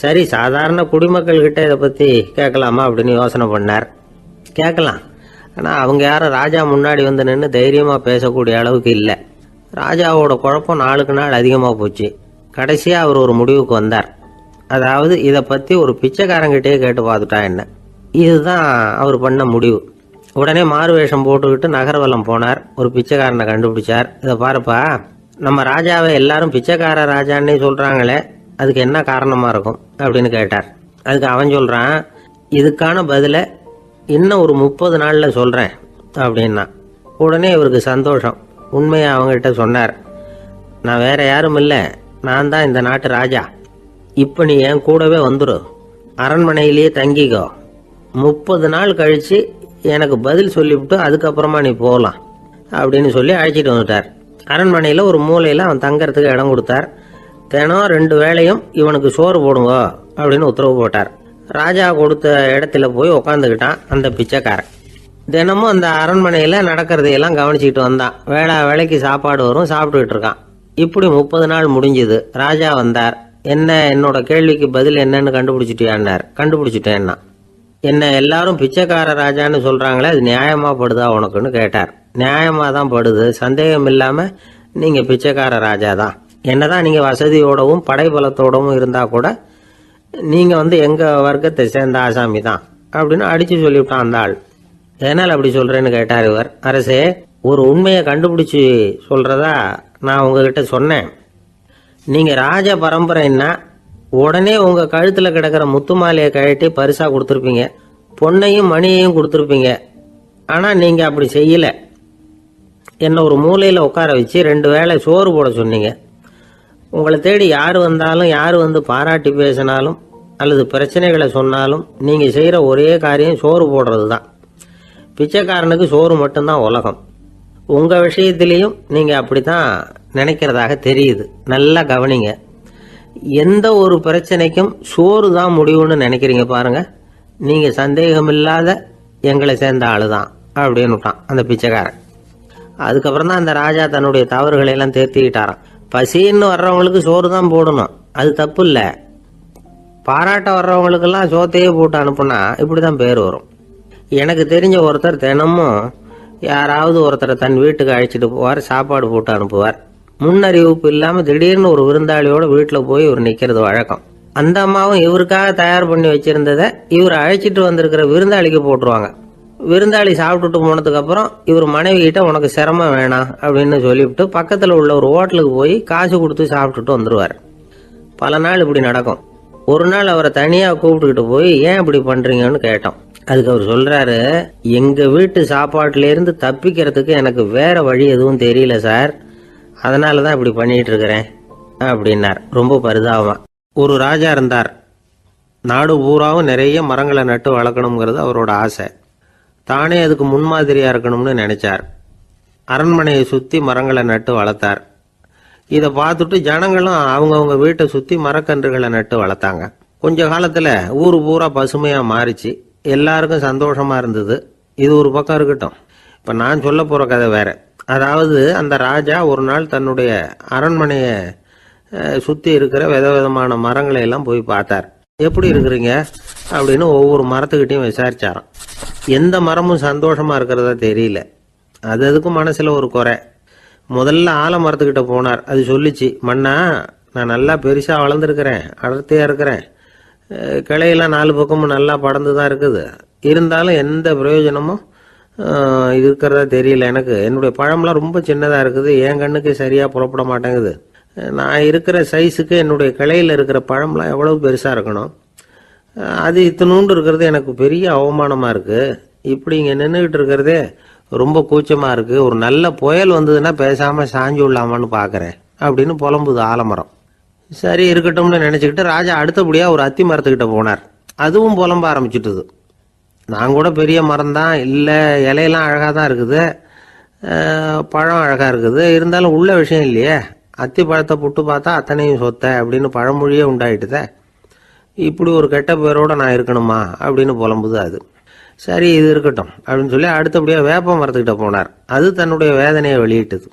சரி, சாதாரண குடிமக்கள் கிட்ட இதை பற்றி கேட்கலாமா அப்படின்னு யோசனை பண்ணார். கேட்கலாம், ஆனால் அவங்க யாரும் ராஜா முன்னாடி வந்து நின்று தைரியமாக பேசக்கூடிய அளவுக்கு இல்லை. ராஜாவோட குழப்பம் நாளுக்கு நாள் அதிகமாக போச்சு. கடைசியாக அவர் ஒரு முடிவுக்கு வந்தார். அதாவது இதை பற்றி ஒரு பிச்சைக்காரங்கிட்டே கேட்டு பார்த்துட்டா என்ன. இதுதான் அவர் பண்ண முடிவு. உடனே மாறு வேஷம் போட்டுக்கிட்டு நகர்வலம் போனார். ஒரு பிச்சைக்காரனை கண்டுபிடிச்சார். இதை பாருப்பா, நம்ம ராஜாவை எல்லாரும் பிச்சைக்கார ராஜான்னே சொல்கிறாங்களே, அதுக்கு என்ன காரணமாக இருக்கும் அப்படின்னு கேட்டார். அதுக்கு அவன் சொல்கிறான், இதுக்கான பதிலை இன்னும் ஒரு 30 நாளில் சொல்கிறேன் அப்படின்னா. உடனே இவருக்கு சந்தோஷம். உண்மையை அவங்ககிட்ட சொன்னார். நான் வேற யாரும் இல்லை, நான் தான் இந்த நாட்டு ராஜா. இப்போ நீ என் கூடவே வந்துடு, அரண்மனையிலேயே தங்கிக்கோ. 30 நாள் கழித்து எனக்கு பதில் சொல்லிவிட்டு அதுக்கப்புறமா நீ போகலாம் அப்படின்னு சொல்லி அழைச்சிட்டு வந்துட்டார். அரண்மனையில் ஒரு மூலையில் அவன் தங்கறதுக்கு இடம் கொடுத்தார். தினம் 2 வேளையும் இவனுக்கு சோறு போடுங்க அப்படின்னு உத்தரவு போட்டார். ராஜா கொடுத்த இடத்துல போய் உக்காந்துக்கிட்டான் அந்த பிச்சைக்காரன். தினமும் அந்த அரண்மனையில் நடக்கிறதையெல்லாம் கவனிச்சிக்கிட்டு வந்தான். வேளைக்கு சாப்பாடு வரும், சாப்பிட்டுக்கிட்டு இருக்கான். இப்படி 30 நாள் முடிஞ்சுது. ராஜா வந்தார். என்ன, என்னோட கேள்விக்கு பதில் என்னன்னு கண்டுபிடிச்சிட்டியான்னார். கண்டுபிடிச்சிட்டேன்னா. என்ன எல்லாரும் பிச்சைக்கார ராஜான்னு சொல்கிறாங்களே, அது நியாயமாக படுதா உனக்குன்னு கேட்டார். நியாயமாக தான் படுது, சந்தேகம் இல்லாமல் நீங்கள் பிச்சைக்கார ராஜா தான். என்னதான் நீங்கள் வசதியோடவும் படைபலத்தோடவும் இருந்தால் கூட நீங்கள் எங்கள் வர்க்கத்தை சேர்ந்த ஆசாமி தான் அப்படின்னு அடித்து சொல்லிவிட்டான் அந்த ஆள். எதனால் அப்படி சொல்கிறேன்னு கேட்டார் இவர். அரசே, ஒரு உண்மையை கண்டுபிடிச்சி சொல்கிறதா நான் உங்ககிட்ட சொன்னேன். நீங்கள் ராஜ பரம்பரைன்னா உடனே உங்கள் கழுத்தில் கிடக்கிற முத்து மாலையை கழட்டி பரிசாக கொடுத்துருப்பீங்க, பொன்னையும் மணியையும் கொடுத்துருப்பீங்க. ஆனால் நீங்கள் அப்படி செய்யலை. என்னை ஒரு மூலையில் உட்கார வச்சு 2 வேளை சோறு போட சொன்னீங்க. உங்களை தேடி யார் வந்தாலும், யார் வந்து பாராட்டி பேசினாலும் அல்லது பிரச்சனைகளை சொன்னாலும் நீங்கள் செய்கிற ஒரே காரியம் சோறு போடுறது தான். பிச்சைக்காரனுக்கு சோறு மட்டும்தான் உலகம். உங்கள் விஷயத்திலையும் நீங்கள் அப்படி தான் நினைக்கிறதாக தெரியுது. நல்லா கவனிங்க. எந்த ஒரு பிரச்சனைக்கும் சோறு தான் முடிவுன்னு நினைக்கிறீங்க பாருங்க. நீங்கள் சந்தேகமில்லாத எங்களை சேர்ந்த ஆளு தான் அப்படின்னு விட்டான் அந்த பிச்சைக்காரன். அதுக்கப்புறம் தான் அந்த ராஜா தன்னுடைய தவறுகளை எல்லாம் தேர்த்திக்கிட்டாராம். பசின்னு வர்றவங்களுக்கு சோறு தான் போடணும், அது தப்பு இல்லை. பாராட்ட வர்றவங்களுக்கெல்லாம் சோத்தையே போட்டு அனுப்புனா இப்படி தான் பேர் வரும். எனக்கு தெரிஞ்ச ஒருத்தர் தினமும் யாராவது ஒருத்தரை தன் வீட்டுக்கு அழைச்சிட்டு போவார், சாப்பாடு போட்டு அனுப்புவார். முன்னறிவிப்பு இல்லாமல் திடீர்னு ஒரு விருந்தாளியோட வீட்டில் போய் இவர் நிற்கிறது வழக்கம். அந்த அம்மாவும் இவருக்காக தயார் பண்ணி வச்சிருந்ததை இவர் அழைச்சிட்டு வந்திருக்கிற விருந்தாளிக்கு போட்டுருவாங்க. விருந்தாளி சாப்பிட்டுட்டு போனதுக்கப்புறம் இவர் மனைவி கிட்ட உனக்கு சிரமம் வேணாம் அப்படின்னு சொல்லிவிட்டு பக்கத்தில் உள்ள ஒரு ஹோட்டலுக்கு போய் காசு கொடுத்து சாப்பிட்டுட்டு வந்துடுவார். பல நாள் இப்படி நடக்கும். ஒரு நாள் அவரை தனியாக கூப்பிட்டுக்கிட்டு போய் ஏன் இப்படி பண்ணுறீங்கன்னு கேட்டோம். அதுக்கு அவர் சொல்கிறாரு, எங்கள் வீட்டு சாப்பாட்டிலேருந்து தப்பிக்கிறதுக்கு எனக்கு வேற வழி எதுவும் தெரியல சார், அதனால தான் இப்படி பண்ணிகிட்டு இருக்கிறேன் அப்படின்னார் ரொம்ப பரிதாபமா. ஒரு ராஜா இருந்தார். நாடு பூராவும் நிறைய மரங்களை நட்டு வளர்க்கணுங்கிறது அவரோட ஆசை. தானே அதுக்கு முன்மாதிரியாக இருக்கணும்னு நினைச்சார். அரண்மனையை சுற்றி மரங்களை நட்டு வளர்த்தார். இதை பார்த்துட்டு ஜனங்களும் அவங்கவுங்க வீட்டை சுற்றி மரக்கன்றுகளை நட்டு வளர்த்தாங்க. கொஞ்ச காலத்தில் ஊர் பூரா பசுமையாக மாறிச்சு. எல்லாருக்கும் சந்தோஷமா இருந்தது. இது ஒரு பக்கம் இருக்கட்டும். இப்போ நான் சொல்ல போகிற கதை வேற. அதாவது அந்த ராஜா ஒரு நாள் தன்னுடைய அரண்மனையை சுற்றி இருக்கிற விதவிதமான மரங்களை எல்லாம் போய் பார்த்தார். எப்படி இருக்கிறீங்க அப்படின்னு ஒவ்வொரு மரத்துக்கிட்டையும் விசாரிச்சாராம். எந்த மரமும் சந்தோஷமா இருக்கிறதா தெரியல. அதுக்கும் மனசுல ஒரு குறை. முதல்ல ஆலமரத்துக்கிட்ட போனார். அது சொல்லிச்சு, மண்ணா நான் நல்லா பெருசா வளர்ந்துருக்கிறேன், அடர்த்தியா இருக்கிறேன், கிளையெல்லாம் 4 பக்கமும் நல்லா படர்ந்து தான் இருக்குது, இருந்தாலும் எந்த பிரயோஜனமும் இருக்கிறதா தெரியல எனக்கு. என்னுடைய பழம்லாம் ரொம்ப சின்னதாக இருக்குது, என் கண்ணுக்கு சரியாக புறப்பட மாட்டேங்குது. நான் இருக்கிற சைஸுக்கு என்னுடைய கிளையில் இருக்கிற பழம்லாம் எவ்வளவு பெருசாக இருக்கணும். அது இத்தினூண்டு இருக்கிறது எனக்கு பெரிய அவமானமாக இருக்குது. இப்படி இங்கே நின்றுக்கிட்டு இருக்கிறதே ரொம்ப கூச்சமாக இருக்குது. ஒரு நல்ல புயல் வந்ததுன்னா பேசாமல் சாஞ்சு விடலாமான்னு பார்க்குறேன் அப்படின்னு புலம்புது ஆலமரம். சரி இருக்கட்டும்னு நினச்சிக்கிட்டு ராஜா அடுத்தபடியாக ஒரு அத்தி மரத்துக்கிட்ட போனார். அதுவும் புலம்ப ஆரம்பிச்சுட்டுது. நான் கூட பெரிய மரம் தான், இல்லை இலையெல்லாம் அழகாக தான் இருக்குது, பழம் அழகாக இருக்குது, இருந்தாலும் உள்ள விஷயம் இல்லையே, அத்தி பழத்தை புட்டு பார்த்தா அத்தனையும் சொத்தை அப்படின்னு பழமொழியே உண்டாயிட்டுதே. இப்படி ஒரு கெட்ட பேரோட நான் இருக்கணுமா அப்படின்னு புலம்புது அது. சரி இது இருக்கட்டும் அப்படின்னு சொல்லி அடுத்தபடியாக வேப்ப மரத்துக்கிட்ட போனார். அது தன்னுடைய வேதனையை வெளியிட்டது.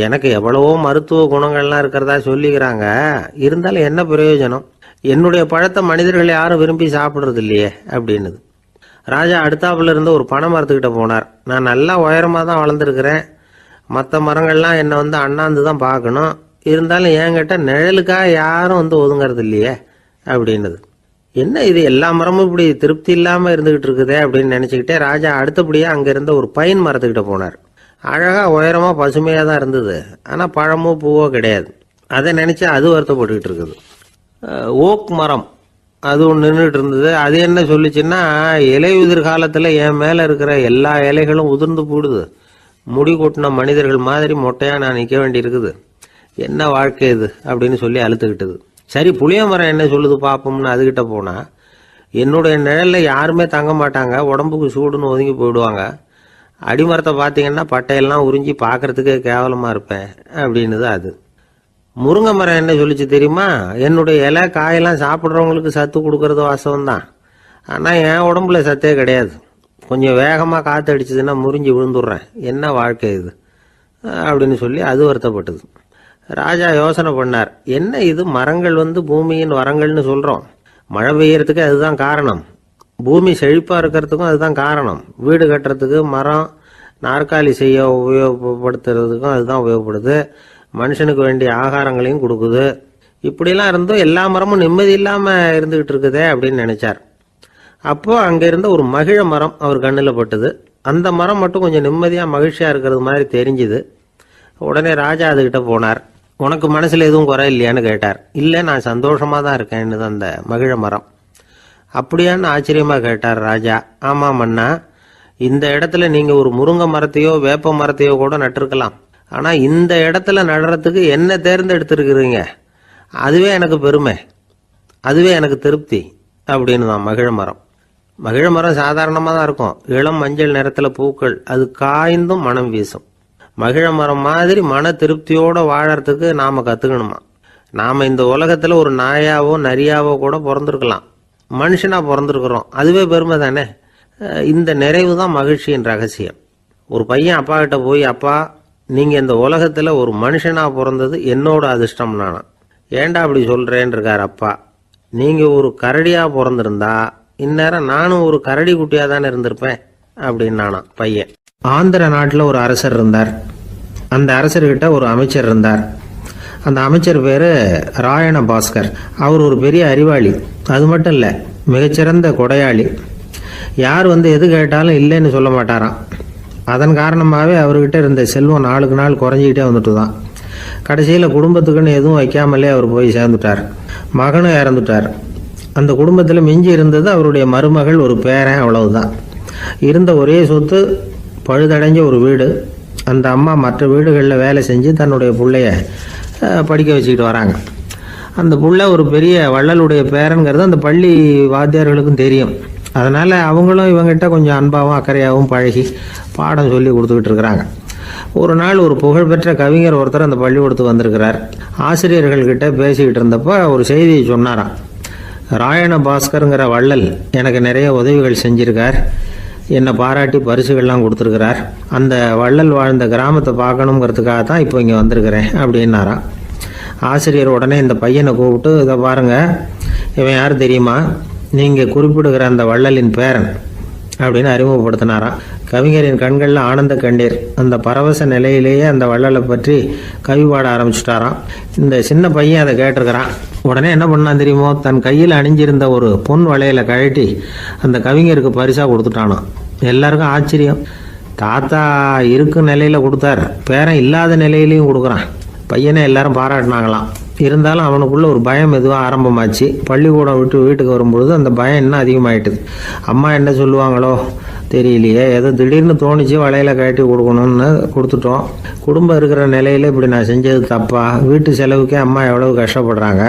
எனக்கு எவ்வளவோ மருத்துவ குணங்கள்லாம் இருக்கிறதா சொல்லிக்கிறாங்க, இருந்தாலும் என்ன பிரயோஜனம், என்னுடைய பழத்தை மனிதர்கள் யாரும் விரும்பி சாப்பிட்றது இல்லையே அப்படின்னுது. ராஜா அடுத்தாப்புல இருந்து ஒரு பனை மரத்துக்கிட்ட போனார். நான் நல்லா உயரமாக தான் வளர்ந்துருக்கிறேன், மற்ற மரங்கள்லாம் என்னை அண்ணாந்து தான் பார்க்கணும், இருந்தாலும் என்கிட்ட நிழலுக்காக யாரும் ஒதுங்கிறது இல்லையே அப்படின்னுது. என்ன இது எல்லா மரமும் இப்படி திருப்தி இல்லாமல் இருந்துகிட்டு இருக்குதே அப்படின்னு நினச்சிக்கிட்டே ராஜா அடுத்தபடியாக அங்கே இருந்த ஒரு பைன் மரத்துக்கிட்ட போனார். அழகாக உயரமாக பசுமையாக தான் இருந்தது, ஆனால் பழமோ பூவோ கிடையாது. அதை நினச்சி அது வருத்தப்பட்டுக்கிட்டு இருக்குது. ஓக் மரம் அது ஒன்று நின்றுட்டு இருந்தது. அது என்ன சொல்லிச்சுன்னா, இலையுதிர் காலத்தில் என் மேலே இருக்கிற எல்லா இலைகளும் உதிர்ந்து போடுது, முடி கொட்டின மனிதர்கள் மாதிரி மொட்டையாக நான் நிற்க வேண்டி இருக்குது, என்ன வாழ்க்கை இது அப்படின்னு சொல்லி அழுத்துக்கிட்டது. சரி புளிய மரம் என்ன சொல்லுது பார்ப்போம்னு அதுகிட்ட போனால், என்னுடைய நிழலில் யாருமே தங்க மாட்டாங்க, உடம்புக்கு சூடுன்னு ஒதுங்கி போயிடுவாங்க, அடிமரத்தை பார்த்தீங்கன்னா பட்டையெல்லாம் உறிஞ்சி பார்க்கறதுக்கே கேவலமாக இருப்பேன் அப்படின்னுது அது. முருங்கை மரம் என்ன சொல்லிச்சு தெரியுமா, என்னுடைய இலை காயெல்லாம் சாப்பிட்றவங்களுக்கு சத்து கொடுக்கறது வாசவம்தான், ஆனால் என் உடம்புல சத்தே கிடையாது, கொஞ்சம் வேகமாக காற்று அடிச்சதுன்னா முறிஞ்சி விழுந்துடுறேன், என்ன வாழ்க்கை இது அப்படின்னு சொல்லி அது வருத்தப்பட்டது. ராஜா யோசனை பண்ணார், என்ன இது மரங்கள் பூமியின் வரங்கள்னு சொல்கிறோம், மழை பெய்யறதுக்கு அதுதான் காரணம், பூமி செழிப்பாக இருக்கிறதுக்கும் அதுதான் காரணம், வீடு கட்டுறதுக்கு மரம், நாற்காலி செய்ய உபயோகப்படுத்துறதுக்கும் அதுதான் உபயோகப்படுது, மனுஷனுக்கு வேண்டிய ஆகாரங்களையும் கொடுக்குது, இப்படிலாம் இருந்தும் எல்லா மரமும் நிம்மதி இல்லாமல் இருந்துகிட்டு இருக்குதே அப்படின்னு நினைச்சார். அப்போ அங்கே இருந்த ஒரு மகிழ மரம் அவர் கண்ணில் பட்டுது. அந்த மரம் மட்டும் கொஞ்சம் நிம்மதியாக மகிழ்ச்சியாக இருக்கிறது மாதிரி தெரிஞ்சுது. உடனே ராஜா அதுகிட்ட போனார். உனக்கு மனசில் எதுவும் குறை இல்லையான்னு கேட்டார். இல்லை நான் சந்தோஷமாக தான் இருக்கேன்னு அந்த மகிழ மரம். அப்படியான்னு ஆச்சரியமாக கேட்டார் ராஜா. ஆமாம் மன்னா, இந்த இடத்துல நீங்கள் ஒரு முருங்கை மரத்தையோ வேப்ப மரத்தையோ கூட நட்டிருக்கலாம், ஆனால் இந்த இடத்துல நடுறதுக்கு என்ன தேர்ந்தெடுத்துருக்குறீங்க, அதுவே எனக்கு பெருமை, அதுவே எனக்கு திருப்தி அப்படின்னு தான் மகிழ மரம். மகிழ மரம் சாதாரணமாக தான் இருக்கும், இளம் மஞ்சள் நிறத்தில் பூக்கள், அது காய்ந்தும் மனம் வீசும். மகிழ மரம் மாதிரி மன திருப்தியோடு வாழறதுக்கு நாம் கற்றுக்கணுமா. நாம் இந்த உலகத்தில் ஒரு நாயாவோ நரியாவோ கூட பிறந்திருக்கலாம், மனுஷனாக பிறந்திருக்கிறோம், அதுவே பெருமை தானே. இந்த நிறைவு தான் மகிழ்ச்சியின் ரகசியம். ஒரு பையன் அப்பா கிட்ட போய், அப்பா நீங்கள் இந்த உலகத்தில் ஒரு மனுஷனாக பிறந்தது என்னோட அதிர்ஷ்டம் நானா. ஏண்டா அப்படி சொல்கிறேன்னு இருக்கார் அப்பா. நீங்கள் ஒரு கரடியாக பிறந்திருந்தா இந்நேரம் நானும் ஒரு கரடி குட்டியாக தானே இருந்திருப்பேன் அப்படின்னு நானா பையன். ஆந்திர நாட்டில் ஒரு அரசர் இருந்தார். அந்த அரசர்கிட்ட ஒரு அமைச்சர் இருந்தார். அந்த அமைச்சர் பேர் ராயண பாஸ்கர். அவர் ஒரு பெரிய அறிவாளி, அது மட்டும் இல்லை மிகச்சிறந்த கொடையாளி. யார் எது கேட்டாலும் இல்லைன்னு சொல்ல மாட்டாராம். அதன் காரணமாகவே அவர்கிட்ட இருந்த செல்வம் நாளுக்கு நாள் குறைஞ்சிக்கிட்டே வந்துட்டு தான். கடைசியில் குடும்பத்துக்குன்னு எதுவும் வைக்காமலே அவர் போய் சேர்ந்துட்டார். மகனும் இறந்துட்டார். அந்த குடும்பத்தில் மிஞ்சி இருந்தது அவருடைய மருமகள், ஒரு பேரன், அவ்வளவுதான். இருந்த ஒரே சொத்து பழுதடைஞ்ச ஒரு வீடு. அந்த அம்மா மற்ற வீடுகளில் வேலை செஞ்சு தன்னுடைய பிள்ளைய படிக்க வச்சுக்கிட்டு வராங்க. அந்த புள்ள ஒரு பெரிய வள்ளலுடைய பேரன்கிறது அந்த பள்ளி வாத்தியார்களுக்கும் தெரியும். அதனால் அவங்களும் இவங்ககிட்ட கொஞ்சம் அன்பாகவும் அக்கறையாகவும் பழகி பாடம் சொல்லி கொடுத்துக்கிட்டு இருக்கிறாங்க. ஒரு நாள் ஒரு புகழ்பெற்ற கவிஞர் ஒருத்தர் அந்த பள்ளிக்கூடத்துக்கு வந்திருக்கிறார். ஆசிரியர்கள்கிட்ட பேசிக்கிட்டு இருந்தப்போ ஒரு செய்தியை சொன்னாராம். ராயண பாஸ்கருங்கிற வள்ளல் எனக்கு நிறைய உதவிகள் செஞ்சிருக்கார், என்னை பாராட்டி பரிசுகள்லாம் கொடுத்துருக்கிறார், அந்த வள்ளல் வாழ்ந்த கிராமத்தை பார்க்கணுங்கிறதுக்காக தான் இப்போ இங்கே வந்திருக்கிறேன் அப்படின்னாராம். ஆசிரியர் உடனே இந்த பையனை கூப்பிட்டு, இதை பாருங்கள், இவன் யார் தெரியுமா, நீங்கள் குறிப்பிடுகிற அந்த வள்ளலின் பேரன் அப்படின்னு அறிமுகப்படுத்தினாராம். கவிஞரின் கண்களில் ஆனந்த கண்ணீர். அந்த பரவச நிலையிலேயே அந்த வள்ளலை பற்றி கவி பாட ஆரம்பிச்சுட்டாராம். இந்த சின்ன பையன் அதை கேட்டிருக்கிறான். உடனே என்ன பண்ணான் தெரியுமோ, தன் கையில் அணிஞ்சிருந்த ஒரு பொன் வளையலை கழட்டி அந்த கவிஞருக்கு பரிசாக கொடுத்துட்டானான். எல்லாருக்கும் ஆச்சரியம். தாத்தா இருக்கும் நிலையில் கொடுத்தார், பேரன் இல்லாத நிலையிலையும் கொடுக்குறான். பையனை எல்லாரும் பாராட்டினாங்களாம். இருந்தாலும் அவனுக்குள்ள ஒரு பயம் எதுவும் ஆரம்பமாச்சு. பள்ளிக்கூடம் விட்டு வீட்டுக்கு வரும்பொழுது அந்த பயம் இன்னும் அதிகமாயிட்டுது. அம்மா என்ன சொல்லுவாங்களோ தெரியலையே, ஏதோ திடீர்னு தோணிச்சு வளையல கட்டி கொடுக்கணும்னு கொடுத்துட்டோம். குடும்பம் இருக்கிற நிலையில் இப்படி நான் செஞ்சது தப்பா? வீட்டு செலவுக்கே அம்மா எவ்வளவு கஷ்டப்படுறாங்க,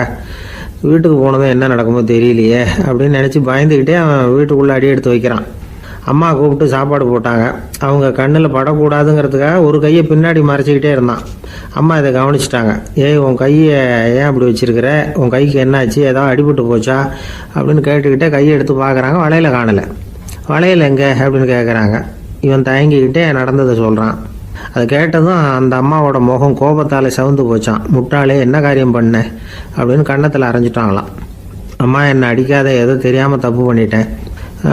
வீட்டுக்கு போனதும் என்ன நடக்குமோ தெரியலையே அப்படின்னு நினச்சி பயந்துக்கிட்டே அவன் வீட்டுக்குள்ளே அடி எடுத்து வைக்கிறான். அம்மா கூப்பிட்டு சாப்பாடு போட்டாங்க. அவங்க கண்ணில் படக்கூடாதுங்கிறதுக்காக ஒரு கையை பின்னாடி மறைச்சிக்கிட்டே இருந்தான். அம்மா இதை கவனிச்சிட்டாங்க. ஏய், உன் கையை ஏன் அப்படி வச்சிருக்கிற, உன் கைக்கு என்னாச்சு, ஏதாவது அடிபட்டு போச்சா அப்படின்னு கேட்டுக்கிட்டே கையை எடுத்து பார்க்குறாங்க. வளையல காணலை. வளையல் எங்கே அப்படின்னு கேட்குறாங்க. இவன் தயங்கிக்கிட்டே நடந்ததை சொல்கிறான். அதை கேட்டதும் அந்த அம்மாவோட முகம் கோபத்தால் சவுந்து போச்சான். முட்டாளே, என்ன காரியம் பண்ண அப்படின்னு கன்னத்தில் அரைஞ்சிட்டாங்களாம். அம்மா, என்னை அடிக்காத, ஏதோ தெரியாமல் தப்பு பண்ணிட்டேன்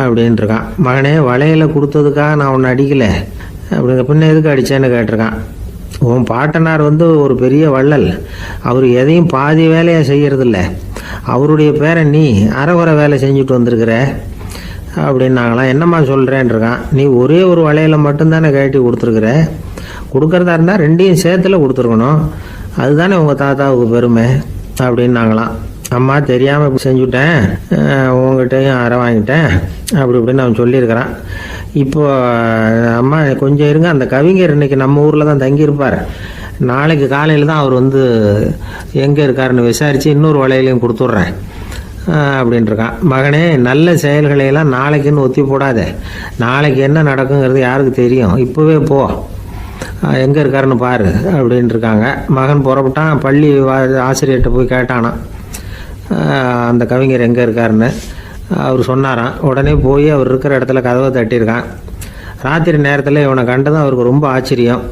அப்படின்ட்டுருக்கான். மகனே, வளையல கொடுத்ததுக்காக நான் உன்னை அடிக்கலை அப்படிங்க, பின்ன எதுக்கு அடித்தேன்னு கேட்டிருக்கான். உன் பாட்டனார் ஒரு பெரிய வள்ளல், அவர் எதையும் பாதி வேலையாக செய்யறதில்ல, அவருடைய பேரை நீ அரைகுறை வேலை செஞ்சுட்டு வந்திருக்கிற அப்படின்னாங்களாம். என்னம்மா சொல்கிறேன்ருக்கான். நீ ஒரே ஒரு வளையலை மட்டும்தானே கட்டி கொடுத்துருக்குற, கொடுக்கறதா இருந்தால் ரெண்டையும் சேர்த்துல கொடுத்துருக்கணும், அதுதானே உங்கள் தாத்தாவுக்கு பெருமை அப்படின்னாங்களாம். அம்மா, தெரியாமல் இப்படி செஞ்சுட்டேன், உங்ககிட்டையும் அரை வாங்கிட்டேன் அப்படி இப்படின்னு அவன் சொல்லியிருக்கிறான். இப்போ அம்மா கொஞ்சம் இருங்க, அந்த கவிஞர் இன்னைக்கு நம்ம ஊரில் தான் தங்கியிருப்பார், நாளைக்கு காலையில் தான் அவர் எங்கே இருக்காருன்னு விசாரித்து இன்னொரு வளையலையும் கொடுத்துட்றேன் அப்படின்ட்டுருக்கான். மகனே, நல்ல செயல்களையெல்லாம் நாளைக்குன்னு ஒத்தி போடாத, நாளைக்கு என்ன நடக்குங்கிறது யாருக்கு தெரியும், இப்போவே போ, எங்கே இருக்காருன்னு பாரு அப்படின்ட்டுருக்காங்க. மகன் புறப்பட்டான். பள்ளி ஆசிரியர்கிட்ட போய் கேட்டானான் அந்த கவிஞர் எங்கே இருக்காருன்னு. அவர் சொன்னாராம். உடனே போய் அவர் இருக்கிற இடத்துல கதவை தட்டியிருக்கான். ராத்திரி நேரத்தில் இவனை கண்டதும் அவருக்கு ரொம்ப ஆச்சரியம்.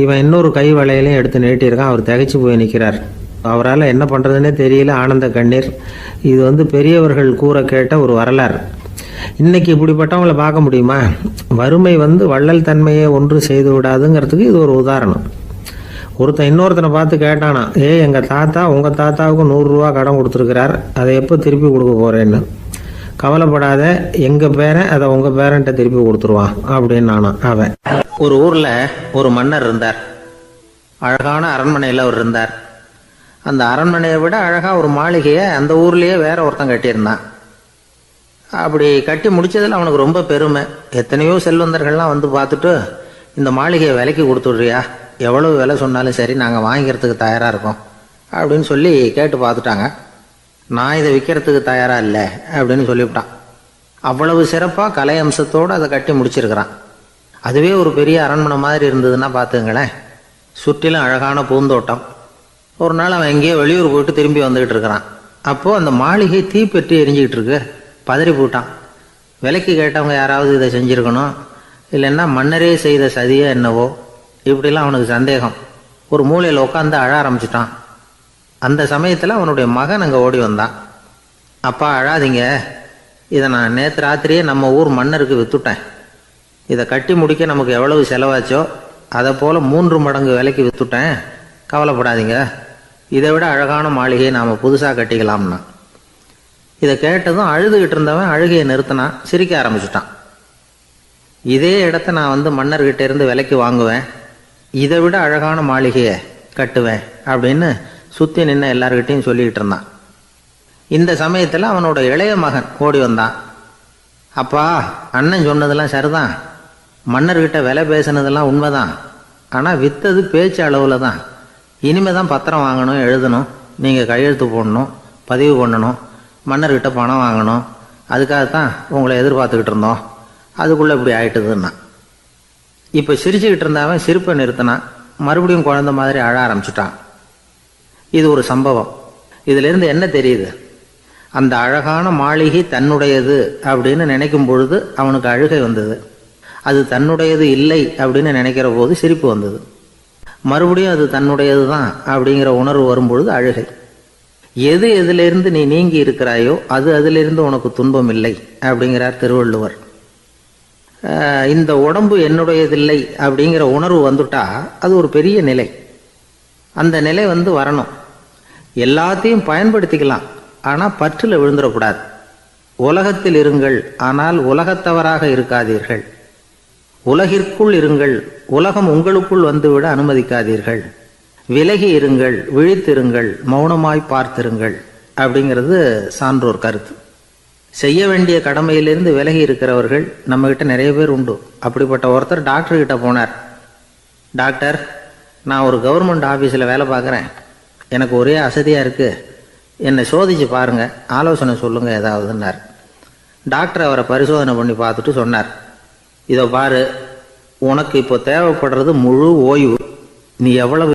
இவன் இன்னொரு கை வளையலையும் எடுத்து நீட்டியிருக்கான். அவர் திகைச்சு போய் நிற்கிறார். அவரால் என்ன பண்ணுறதுன்னே தெரியல, ஆனந்த கண்ணீர். இது பெரியவர்கள் கூற கேட்ட ஒரு வரலாறு. இன்னைக்கு இப்படிப்பட்டவங்களை பார்க்க முடியுமா? வறுமை வள்ளல் தன்மையை ஒன்று செய்து விடாதுங்கிறதுக்கு இது ஒரு உதாரணம். ஒருத்தன் இன்னொருத்தனை பார்த்து கேட்டானா, எங்கள் தாத்தா உங்கள் தாத்தாவுக்கு 100 ரூபா கடன் கொடுத்துருக்கிறார், அதை எப்போ திருப்பி கொடுக்க போகிறேன்னு. கவலைப்படாத, எங்கள் பேரன் அதை உங்கள் பேரன்ட்ட திருப்பி கொடுத்துருவான் அப்படின்னு நானான் அவன். ஒரு ஊரில் ஒரு மன்னர் இருந்தார். அழகான அரண்மனையில் அவர் இருந்தார். அந்த அரண்மனையை விட அழகாக ஒரு மாளிகையை அந்த ஊர்லேயே வேற ஒருத்தன் கட்டியிருந்தான். அப்படி கட்டி முடிச்சதில் அவனுக்கு ரொம்ப பெருமை. எத்தனையோ செல்வந்தர்கள்லாம் பார்த்துட்டு, இந்த மாளிகையை விலைக்கு கொடுத்துட்றியா, எவ்வளவு விலை சொன்னாலும் சரி நாங்கள் வாங்கிக்கிறதுக்கு தயாராக இருக்கோம் அப்படின்னு சொல்லி கேட்டு பார்த்துட்டாங்க. நான் இதை விற்கிறதுக்கு தயாராக இல்லை அப்படின்னு சொல்லிவிட்டான். அவ்வளவு சிறப்பாக கலை அம்சத்தோடு அதை கட்டி முடிச்சிருக்கிறான். அதுவே ஒரு பெரிய அரண்மனை மாதிரி இருந்ததுன்னா பார்த்துங்களேன். சுற்றிலும் அழகான பூந்தோட்டம். ஒரு நாள் அவன் எங்கேயோ வெளியூர் போயிட்டு திரும்பி வந்துக்கிட்டு இருக்கிறான். அப்போது அந்த மாளிகை தீப்பெட்டி எரிஞ்சிக்கிட்டு இருக்கு. பதறி போட்டான். விலைக்கு கேட்டவங்க யாராவது இதை செஞ்சுருக்கணும், இல்லைன்னா மன்னரே செய்த சதியோ என்னவோ, இப்படிலாம் அவனுக்கு சந்தேகம். ஒரு மூலையில் உட்காந்து அழ ஆரம்பிச்சிட்டான். அந்த சமயத்தில் அவனுடைய மகன் அங்கே ஓடி வந்தான். அப்பா, அழாதீங்க, இதை நான் நேற்று ராத்திரியே நம்ம ஊர் மன்னருக்கு விற்றுட்டேன். இதை கட்டி முடிக்க நமக்கு எவ்வளவு செலவாச்சோ அதை போல் 3 மடங்கு விலைக்கு விற்றுட்டேன், கவலைப்படாதீங்க, இதை விட அழகான மாளிகையை நாம் புதுசாக கட்டிக்கலாம்னா. இதை கேட்டதும் அழுதுகிட்டு இருந்தவன் அழுகையை நிறுத்தினான், சிரிக்க ஆரம்பிச்சிட்டான். இதே இடத்த நான் மன்னர்கிட்ட இருந்து விலைக்கு வாங்குவேன், இதை விட அழகான மாளிகையை கட்டுவேன் அப்படின்னு சுற்றி நின்று எல்லார்கிட்டையும் சொல்லிக்கிட்டு இருந்தான். இந்த சமயத்தில் அவனோட இளைய மகன் ஓடி வந்தான். அப்பா, அண்ணன் சொன்னதெல்லாம் சரிதான், மன்னர்கிட்ட விலை பேசினதெல்லாம் உண்மைதான், ஆனால் விற்றது பேச்சு அளவில் தான். இனிமே தான் பத்திரம் வாங்கணும், எழுதணும், நீங்கள் கையெழுத்து போடணும், பதிவு பண்ணணும், மன்னர்கிட்ட பணம் வாங்கணும், அதுக்காகத்தான் உங்களை எதிர்பார்த்துக்கிட்டு இருந்தோம், அதுக்குள்ளே இப்படி ஆயிட்டுதுன்னா. இப்போ சிரிச்சுக்கிட்டு இருந்தவன் சிரிப்பை நிறுத்தினான். மறுபடியும் குழந்தை மாதிரி அழ ஆரம்பிச்சிட்டான். இது ஒரு சம்பவம். இதிலிருந்து என்ன தெரியுது? அந்த அழகான மாளிகை தன்னுடையது அப்படின்னு நினைக்கும் பொழுது அவனுக்கு அழுகை வந்தது. அது தன்னுடையது இல்லை அப்படின்னு நினைக்கிற போது சிரிப்பு வந்தது. மறுபடியும் அது தன்னுடையது தான் அப்படிங்கிற உணர்வு வரும்பொழுது அழுகை. எது எதிலிருந்து நீ நீங்கி இருக்கிறாயோ அது அதிலிருந்து உனக்கு துன்பம் இல்லை அப்படிங்கிறார் திருவள்ளுவர். இந்த உடம்பு என்னுடையதில்லை அப்படிங்கிற உணர்வு வந்துட்டா அது ஒரு பெரிய நிலை. அந்த நிலை வரணும். எல்லாத்தையும் பயன்படுத்திக்கலாம், ஆனால் பற்றில் விழுந்துடக்கூடாது. உலகத்தில் இருங்கள், ஆனால் உலகத்தவராக இருக்காதீர்கள். உலகிற்குள் இருங்கள், உலகம் உங்களுக்குள் வந்துவிட அனுமதிக்காதீர்கள். விலகி இருங்கள், விழித்திருங்கள், மௌனமாய் பார்த்திருங்கள் அப்படிங்கிறது சான்றோர் கருத்து. செய்ய வேண்டிய கடமையிலிருந்து விலகி இருக்கிறவர்கள் நம்மகிட்ட நிறைய பேர் உண்டு. அப்படிப்பட்ட ஒருத்தர் டாக்டர் கிட்ட போனார். டாக்டர், நான் ஒரு கவர்மெண்ட் ஆஃபீஸில் வேலை பார்க்குறேன், எனக்கு ஒரே அசதியாக இருக்குது, என்னை சோதிச்சு பாருங்கள், ஆலோசனை சொல்லுங்கள் ஏதாவதுன்னார். டாக்டர் அவரை பரிசோதனை பண்ணி பார்த்துட்டு சொன்னார், இதோ பாரு, உனக்கு இப்போ தேவைப்படுறது முழு ஓய்வு. நீ எவ்வளவு